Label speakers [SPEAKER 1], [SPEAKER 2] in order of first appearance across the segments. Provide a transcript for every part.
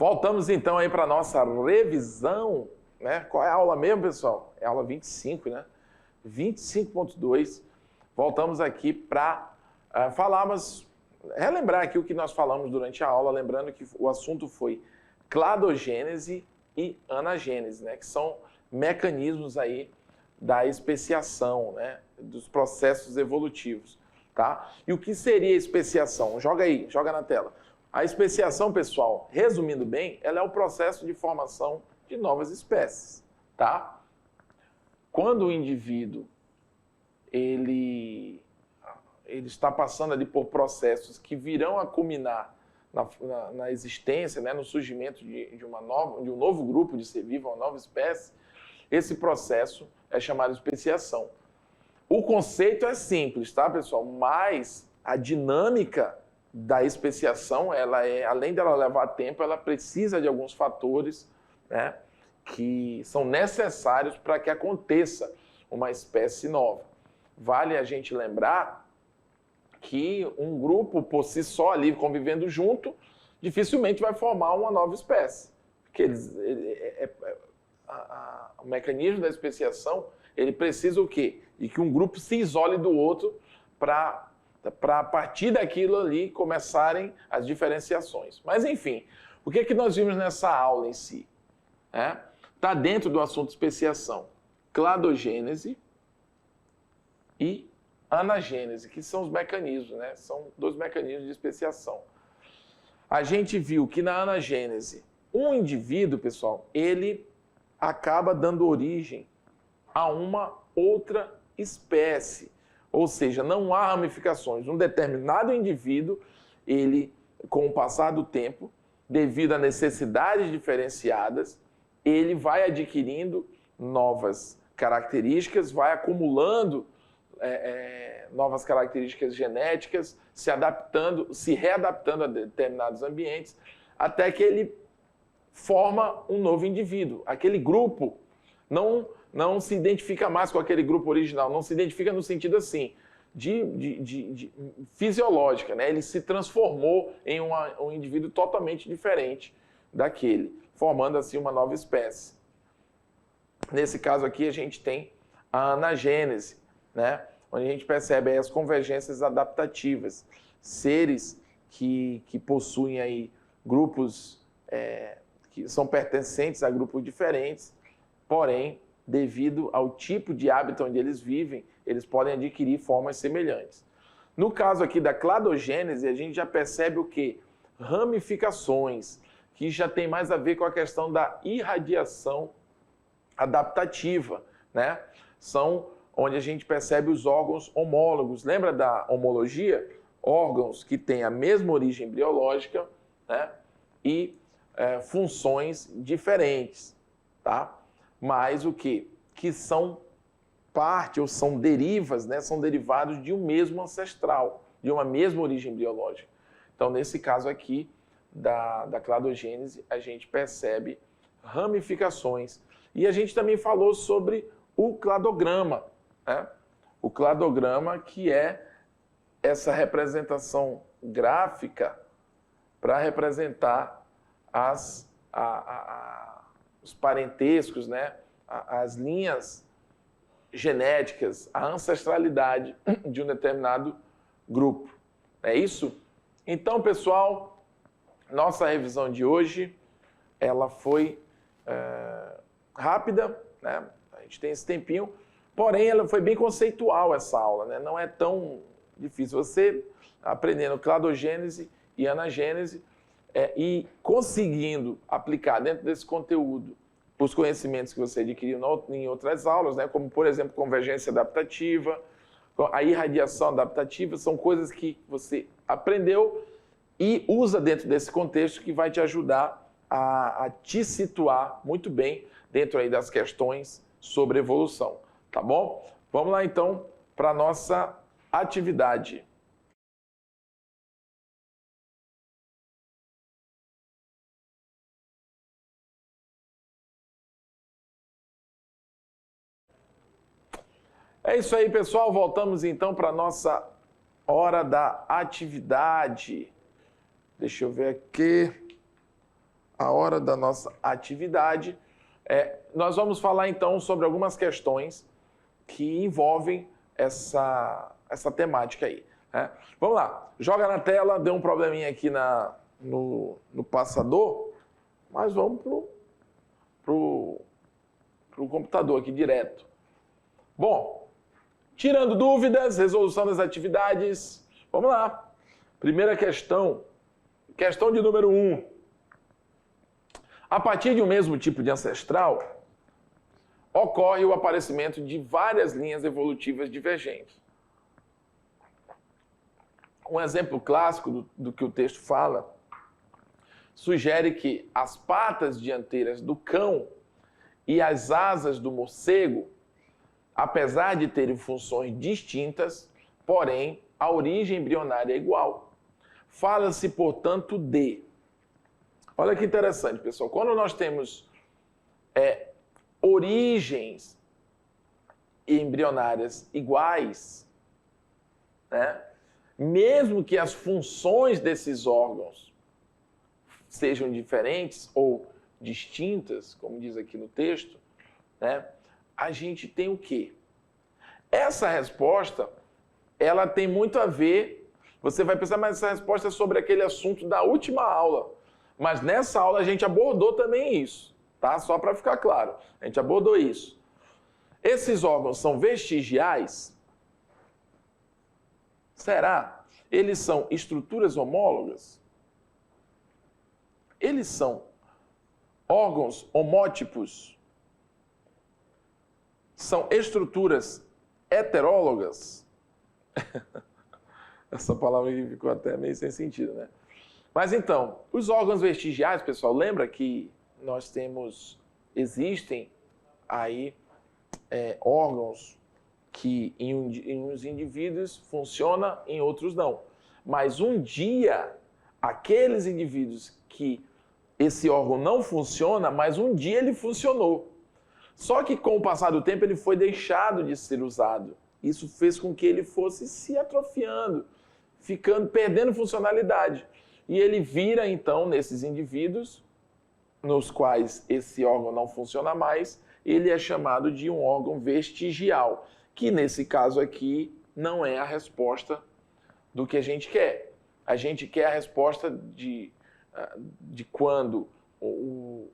[SPEAKER 1] Voltamos então aí para a nossa revisão, né? Qual é a aula mesmo, pessoal? É a aula 25, né? 25.2. Voltamos aqui para relembrar aqui o que nós falamos durante a aula, lembrando que o assunto foi cladogênese e anagênese, né? Que são mecanismos aí da especiação, né? Dos processos evolutivos, tá? E o que seria especiação? Joga aí, joga na tela. A especiação, pessoal, resumindo bem, ela é o processo de formação de novas espécies, tá? Quando o indivíduo ele está passando ali por processos que virão a culminar na existência, né, no surgimento de um novo grupo de ser vivo, uma nova espécie, esse processo é chamado de especiação. O conceito é simples, tá, pessoal? Mas a dinâmica da especiação, além dela levar tempo, ela precisa de alguns fatores, né, que são necessários para que aconteça uma espécie nova. Vale a gente lembrar que um grupo, por si só, ali convivendo junto, dificilmente vai formar uma nova espécie. Porque o mecanismo da especiação, ele precisa o quê? De que um grupo se isole do outro para a partir daquilo ali começarem as diferenciações. Mas, enfim, o que é que nós vimos nessa aula em si? Está dentro do assunto especiação. Cladogênese e anagênese, que são os mecanismos, né? São dois mecanismos de especiação. A gente viu que na anagênese, um indivíduo, pessoal, ele acaba dando origem a uma outra espécie. Ou seja, não há ramificações. Um determinado indivíduo, ele, com o passar do tempo, devido a necessidades diferenciadas, ele vai adquirindo novas características, vai acumulando novas características genéticas, se readaptando a determinados ambientes, até que ele forma um novo indivíduo. Aquele grupo não se identifica mais com aquele grupo original, não se identifica no sentido assim, de fisiológica, né? Ele se transformou em um indivíduo totalmente diferente daquele, formando assim uma nova espécie. Nesse caso aqui a gente tem a anagênese, né? Onde a gente percebe aí as convergências adaptativas, seres que possuem aí grupos que são pertencentes a grupos diferentes, porém, devido ao tipo de hábito onde eles vivem, eles podem adquirir formas semelhantes. No caso aqui da cladogênese, a gente já percebe o quê? Ramificações, que já tem mais a ver com a questão da irradiação adaptativa, né? São onde a gente percebe os órgãos homólogos. Lembra da homologia? Órgãos que têm a mesma origem biológica, né? E funções diferentes, tá? Mas o quê? Que são parte ou são derivas, né? São derivados de um mesmo ancestral, de uma mesma origem biológica. Então, nesse caso aqui da cladogênese, a gente percebe ramificações. E a gente também falou sobre o cladograma, né? O cladograma, que é essa representação gráfica para representar os parentescos, né? As linhas genéticas, a ancestralidade de um determinado grupo. É isso? Então, pessoal, nossa revisão de hoje, ela foi rápida, né? A gente tem esse tempinho, porém ela foi bem conceitual essa aula, né? Não é tão difícil. Você aprendendo cladogênese e anagênese e conseguindo aplicar dentro desse conteúdo os conhecimentos que você adquiriu em outras aulas, né? Como, por exemplo, convergência adaptativa, a irradiação adaptativa, são coisas que você aprendeu e usa dentro desse contexto que vai te ajudar a te situar muito bem dentro aí das questões sobre evolução, tá bom? Vamos lá então para a nossa atividade. É isso aí, pessoal. Voltamos então para a nossa hora da atividade. Deixa eu ver aqui. a hora da nossa atividade. Nós vamos falar então sobre algumas questões que envolvem essa temática aí. Né? Vamos lá, joga na tela, deu um probleminha aqui no passador, mas vamos pro computador aqui direto. Bom, tirando dúvidas, resolução das atividades, vamos lá. Primeira questão de número 1. A partir de um mesmo tipo de ancestral, ocorre o aparecimento de várias linhas evolutivas divergentes. Um exemplo clássico do que o texto fala sugere que as patas dianteiras do cão e as asas do morcego, apesar de terem funções distintas, porém, a origem embrionária é igual. Fala-se, portanto, de... Olha que interessante, pessoal. Quando nós temos origens embrionárias iguais, né? Mesmo que as funções desses órgãos sejam diferentes ou distintas, como diz aqui no texto, né? A gente tem o quê? Essa resposta, ela tem muito a ver... Você vai pensar, mas essa resposta é sobre aquele assunto da última aula. Mas nessa aula a gente abordou também isso, tá? Só para ficar claro, a gente abordou isso. Esses órgãos são vestigiais? Será? Eles são estruturas homólogas? Eles são órgãos homótipos? São estruturas heterólogas? Essa palavra aqui ficou até meio sem sentido, né? Mas então, os órgãos vestigiais, pessoal, lembra que existem aí órgãos que em uns indivíduos funcionam, em outros não. Mas um dia, aqueles indivíduos que esse órgão não funciona, mas um dia ele funcionou. Só que com o passar do tempo ele foi deixado de ser usado. Isso fez com que ele fosse se atrofiando, perdendo funcionalidade. E ele vira, então, nesses indivíduos, nos quais esse órgão não funciona mais, ele é chamado de um órgão vestigial, que nesse caso aqui não é a resposta do que a gente quer. A gente quer a resposta de quando o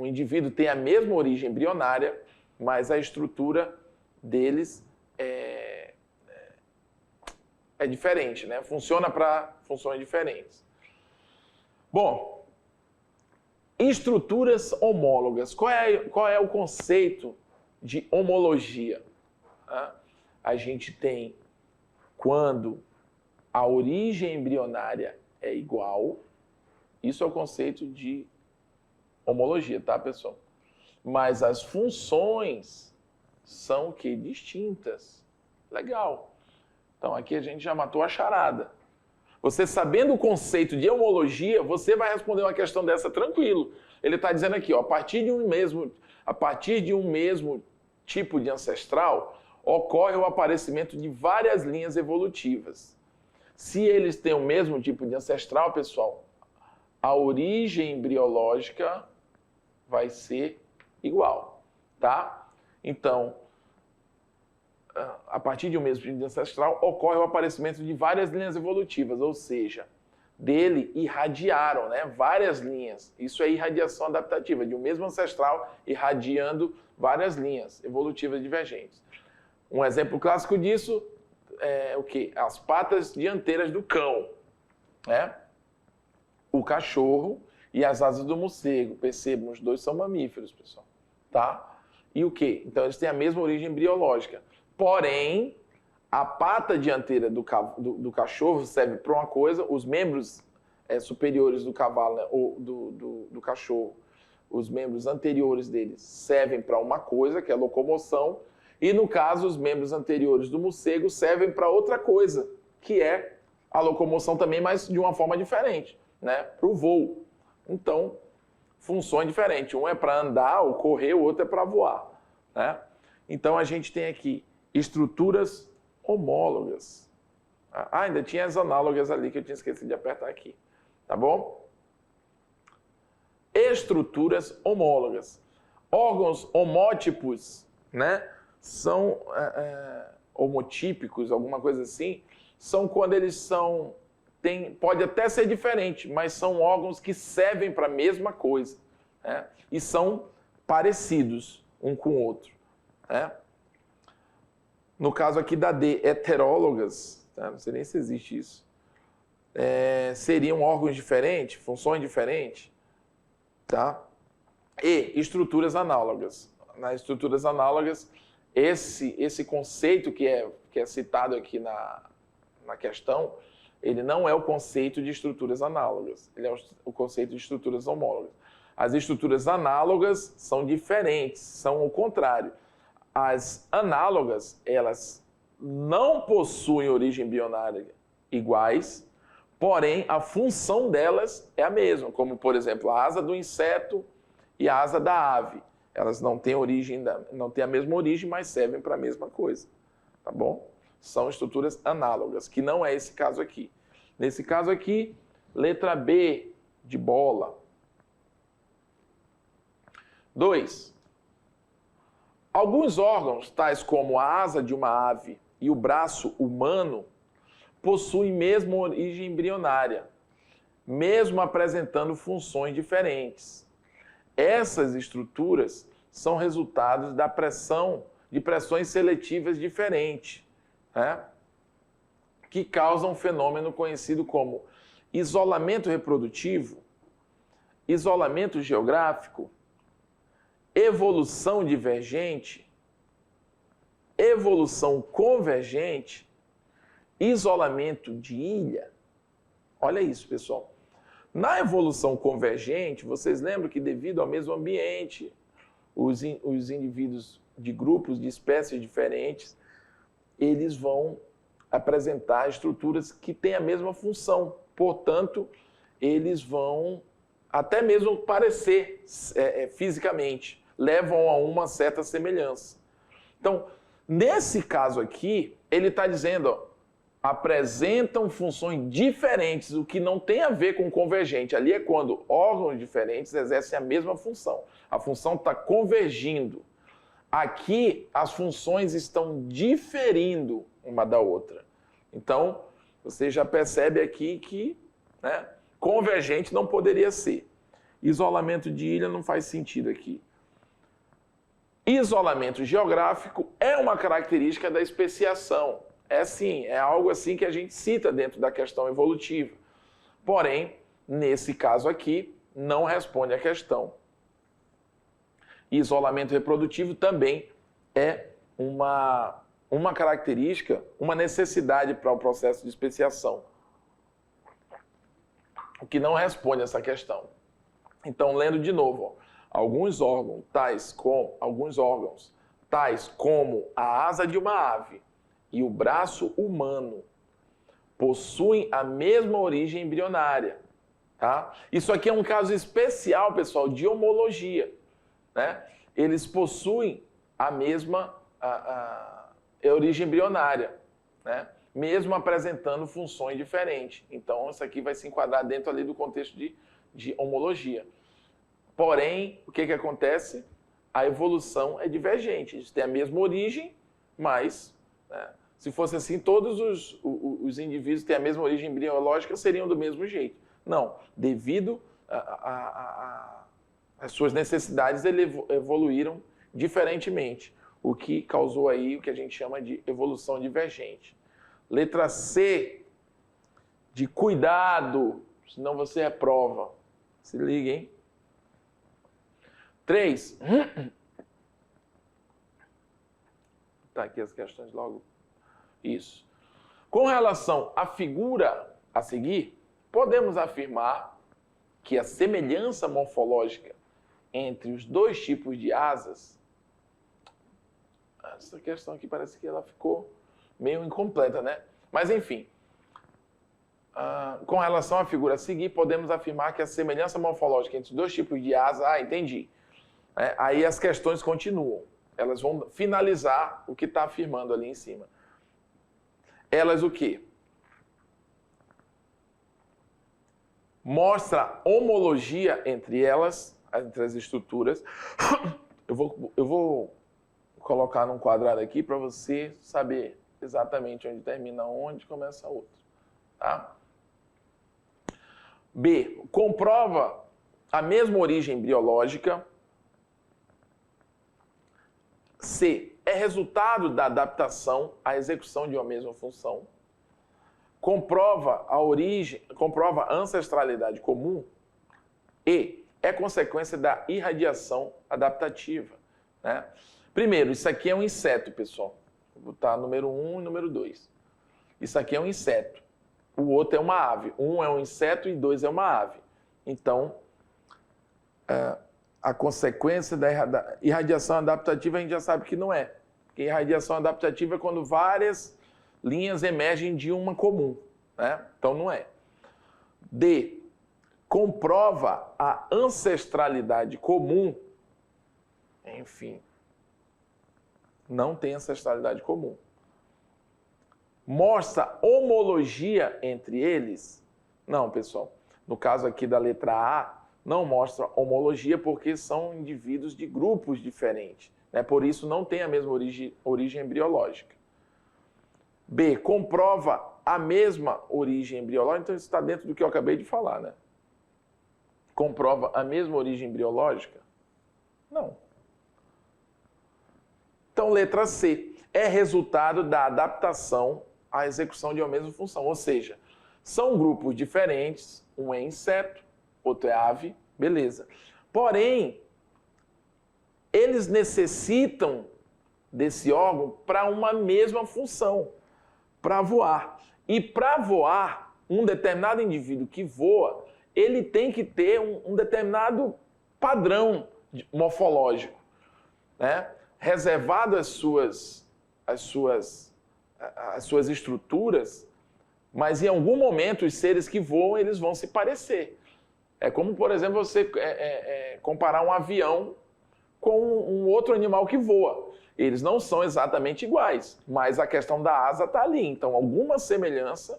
[SPEAKER 1] indivíduo tem a mesma origem embrionária, mas a estrutura deles é diferente, né? Funciona para funções diferentes. Bom, estruturas homólogas. Qual é o conceito de homologia? A gente tem quando a origem embrionária é igual. Isso é o conceito de homologia, tá, pessoal? Mas as funções são o quê? Distintas. Legal. Então, aqui a gente já matou a charada. Você sabendo o conceito de homologia, você vai responder uma questão dessa tranquilo. Ele está dizendo aqui, ó, a partir de um mesmo tipo de ancestral, ocorre o aparecimento de várias linhas evolutivas. Se eles têm o mesmo tipo de ancestral, pessoal, a origem embriológica vai ser igual, tá? Então, a partir de um mesmo tipo de ancestral, ocorre o aparecimento de várias linhas evolutivas, ou seja, dele irradiaram, né, várias linhas. Isso é irradiação adaptativa, de um mesmo ancestral irradiando várias linhas evolutivas divergentes. Um exemplo clássico disso é o quê? As patas dianteiras do cão, né? O cachorro e as asas do morcego. Percebam, os dois são mamíferos, pessoal, tá? E o quê? Então eles têm a mesma origem embriológica. Porém, a pata dianteira do cachorro serve para uma coisa, os membros superiores do cavalo, né, ou do cachorro, os membros anteriores deles servem para uma coisa, que é a locomoção, e no caso, os membros anteriores do morcego servem para outra coisa, que é a locomoção também, mas de uma forma diferente, né, para o voo. Então, funções diferentes. Um é para andar ou correr, o outro é para voar, né? Então, a gente tem aqui estruturas homólogas. Ainda tinha as análogas ali que eu tinha esquecido de apertar aqui. Tá bom? estruturas homólogas. Órgãos homótipos, né, são homotípicos, alguma coisa assim, são quando eles são, pode até ser diferente, mas são órgãos que servem para a mesma coisa, né, e são parecidos um com o outro, né? No caso aqui da D, heterólogas, tá? Não sei nem se existe isso, seriam órgãos diferentes, funções diferentes, tá? E estruturas análogas. Nas estruturas análogas, esse conceito que é citado aqui na questão, ele não é o conceito de estruturas análogas, ele é o conceito de estruturas homólogas. As estruturas análogas são diferentes, são o contrário. As análogas, elas não possuem origem bionária iguais, porém a função delas é a mesma, como por exemplo a asa do inseto e a asa da ave. Elas não têm a mesma origem, mas servem para a mesma coisa, tá bom? São estruturas análogas, que não é esse caso aqui. Nesse caso aqui, letra B de bola. 2. Alguns órgãos, tais como a asa de uma ave e o braço humano, possuem mesmo origem embrionária, mesmo apresentando funções diferentes. Essas estruturas são resultados de pressões seletivas diferentes, né, que causam um fenômeno conhecido como isolamento reprodutivo, isolamento geográfico, evolução divergente, evolução convergente, isolamento de ilha. Olha isso, pessoal. Na evolução convergente, vocês lembram que devido ao mesmo ambiente, os indivíduos de grupos, de espécies diferentes, eles vão apresentar estruturas que têm a mesma função. Portanto, eles vão até mesmo parecer fisicamente, levam a uma certa semelhança. Então, nesse caso aqui, ele está dizendo, ó, apresentam funções diferentes, o que não tem a ver com convergente. Ali é quando órgãos diferentes exercem a mesma função. A função está convergindo. Aqui, as funções estão diferindo uma da outra. Então, você já percebe aqui que, né, convergente não poderia ser. Isolamento de ilha não faz sentido aqui. Isolamento geográfico é uma característica da especiação. É algo assim que a gente cita dentro da questão evolutiva. Porém, nesse caso aqui, não responde à questão. Isolamento reprodutivo também é uma característica, uma necessidade para o processo de especiação, o que não responde a essa questão. Então, lendo de novo, ó, alguns órgãos, tais como a asa de uma ave e o braço humano, possuem a mesma origem embrionária. Tá? Isso aqui é um caso especial, pessoal, de homologia, né? Eles possuem a mesma origem embrionária, né? Mesmo apresentando funções diferentes. Então, isso aqui vai se enquadrar dentro ali do contexto de homologia. Porém, o que acontece? A evolução é divergente. Eles têm a mesma origem, mas, né, se fosse assim, todos os indivíduos que têm a mesma origem embriológica seriam do mesmo jeito. Não, devido às suas necessidades, eles evoluíram diferentemente, o que causou aí o que a gente chama de evolução divergente. Letra C, de cuidado, senão você reprova. Se liga, hein? 3. Tá aqui as questões logo. Isso. Com relação à figura a seguir, podemos afirmar que a semelhança morfológica entre os dois tipos de asas, essa questão aqui parece que ela ficou meio incompleta, né? Mas enfim, com relação à figura a seguir, podemos afirmar que a semelhança morfológica entre os dois tipos de asas, entendi. Aí as questões continuam, elas vão finalizar o que está afirmando ali em cima. Elas o quê? mostra homologia entre elas, entre as estruturas. Eu vou colocar num quadrado aqui para você saber exatamente onde termina um e começa outro. Tá? B. Comprova a mesma origem embriológica. C. É resultado da adaptação à execução de uma mesma função. Comprova a ancestralidade comum. E. É consequência da irradiação adaptativa. Né? Primeiro, isso aqui é um inseto, pessoal. Vou botar número 1 e número 2. Isso aqui é um inseto. O outro é uma ave. 1 é um inseto e 2 é uma ave. Então, a consequência da irradiação adaptativa a gente já sabe que não é. Porque irradiação adaptativa é quando várias linhas emergem de uma comum. Né? Então, não é. D. Comprova a ancestralidade comum. Enfim, não tem ancestralidade comum. Mostra homologia entre eles? Não, pessoal. No caso aqui da letra A, não mostra homologia porque são indivíduos de grupos diferentes. Né? Por isso, não tem a mesma origem embriológica. B. Comprova a mesma origem embriológica. Então, isso está dentro do que eu acabei de falar, né? Comprova a mesma origem embriológica? Não. Então, letra C. É resultado da adaptação à execução de uma mesma função. Ou seja, são grupos diferentes, um é inseto, outro é ave, beleza. Porém, eles necessitam desse órgão para uma mesma função, para voar. E para voar, um determinado indivíduo que voa, ele tem que ter um determinado padrão morfológico, né? Reservado às suas estruturas, mas em algum momento os seres que voam, eles vão se parecer. É como, por exemplo, você comparar um avião com um outro animal que voa. Eles não são exatamente iguais, mas a questão da asa está ali. Então, alguma semelhança,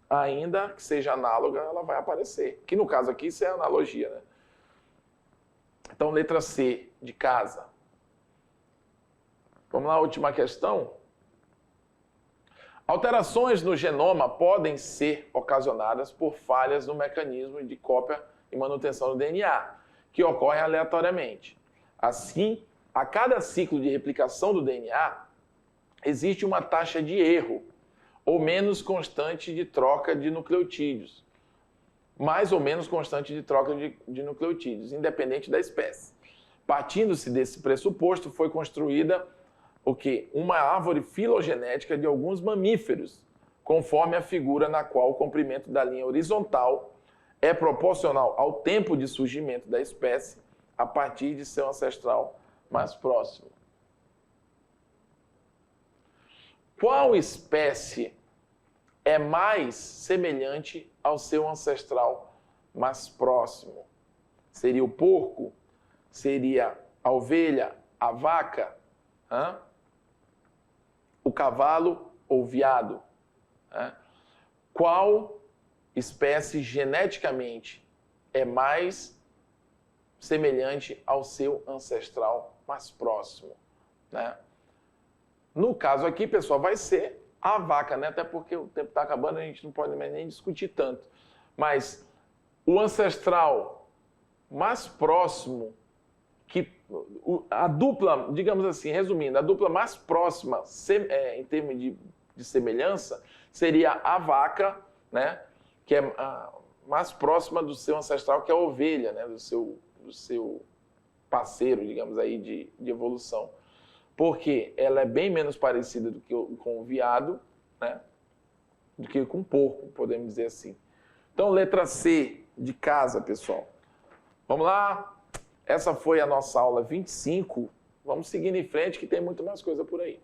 [SPEAKER 1] ainda que seja análoga, ela vai aparecer. Que no caso aqui, isso é analogia, né? Então, letra C, de casa. Vamos lá, a última questão. Alterações no genoma podem ser ocasionadas por falhas no mecanismo de cópia e manutenção do DNA, que ocorrem aleatoriamente. Assim, a cada ciclo de replicação do DNA, existe uma taxa de erro, ou menos constante de troca de nucleotídeos. Mais ou menos constante de troca de nucleotídeos, independente da espécie. Partindo-se desse pressuposto, foi construída o quê? Uma árvore filogenética de alguns mamíferos, conforme a figura na qual o comprimento da linha horizontal é proporcional ao tempo de surgimento da espécie a partir de seu ancestral mais próximo. Qual espécie é mais semelhante ao seu ancestral mais próximo? Seria o porco? Seria a ovelha? A vaca? O cavalo ou o veado? Qual espécie geneticamente é mais semelhante ao seu ancestral mais próximo? Né? No caso aqui, pessoal, vai ser a vaca, né? Até porque o tempo está acabando, a gente não pode mais nem discutir tanto. Mas o ancestral mais próximo, a dupla, digamos assim, resumindo, a dupla mais próxima em termos de semelhança seria a vaca, né? Que é a mais próxima do seu ancestral, que é a ovelha, né? Do seu parceiro, digamos aí, de evolução. Porque ela é bem menos parecida com o veado, né? Do que com o porco, podemos dizer assim. Então, letra C, de casa, pessoal. Vamos lá? Essa foi a nossa aula 25. Vamos seguindo em frente, que tem muito mais coisa por aí.